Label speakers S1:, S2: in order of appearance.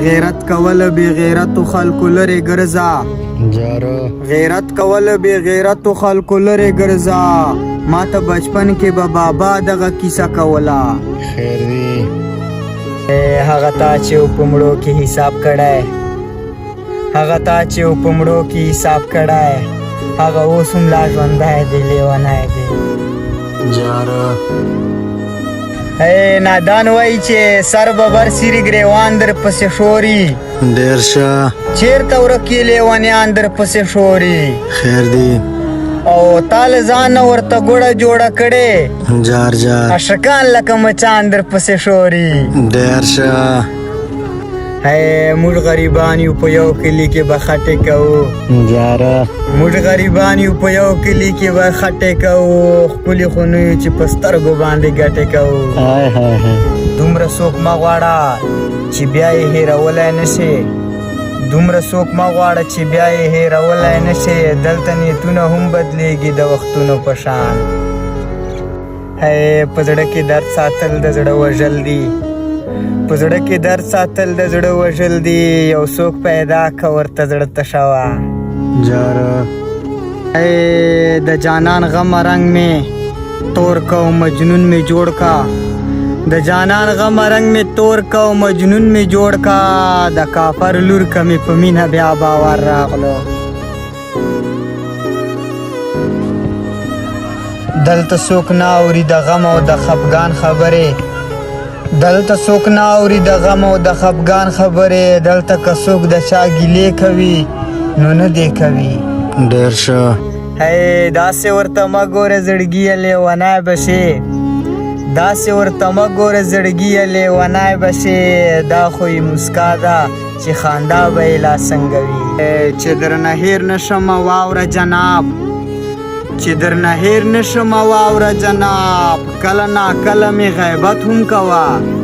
S1: غیرت کول بی غیرت خلکو لرې ګرځه غیرت کول بی غیرت خلکو لرې ګرځه ما ته بچپن کې به بابا دغه کیسه کوله
S2: خیر دی
S1: هغه تا چې په مړو کې حساب کړی هغه تا چې په مړو کې حساب کړی هغه اوس هم لا ژوندی دی لیونی دی
S2: جاره
S1: نادان وایي چې سر به برسېري ګریوان در پسې شوري
S2: ډېر ښه
S1: چېرته ورک یې لیونیان در پسې شوري
S2: خیر دی
S1: او تا له ځانه ورته ګوړه جوړه کړې
S2: جار جار
S1: اشکان لکه مچان در پسې شوري
S2: ډېر ښه
S1: موږ غریبان یو په یو کلي کې به خټې کوو
S2: جاره
S1: موږ غریبان یو په یو کلي کې به خټې کوو ښکلي خونو یو چې په سترګو باندې ګټې کوو
S2: هاي هاي هاي
S1: دومره څوک مه غواړه چې بیا یې هېرولی نه شي دومره څوک مه غواړه چې بیا یې هېرولی نه شي دلته نیتونه هم بدلیږي د وختونو په شان په زړه کې درد ساتل د زړه وژل دي په زړه کې درد ساتل د زړه وژل دي یو څوک پیدا که ورته زړه تشه وه
S2: جاره
S1: د جانان غم رنگ میں تور کو مجنون میں جوڑ کا د جانان غم رنگ میں تور کو مجنون میں جوړ کا د کافر لور کمی په مینه بیا باور راغلو دلته څوک نه اوري د غم او د خفګان خبرې دلته څوک نه اوري د غم او د خفګان خبرې دلته که څوک د چا ګیلې کوي نو نه دی کوي
S2: ډېر ښه
S1: داسې ورته مه ګوره زړګیه لیونی به شې داسې ورته مه ګوره زړګیه لیونی به شې دا خو یې مسکا ده چې خندا به یې لا څنګه وي چې درنه هېر نه شمه واوره جناب چې درنه هېر نه شمه واوره جناب کله ناکله مې غیبت هم کوه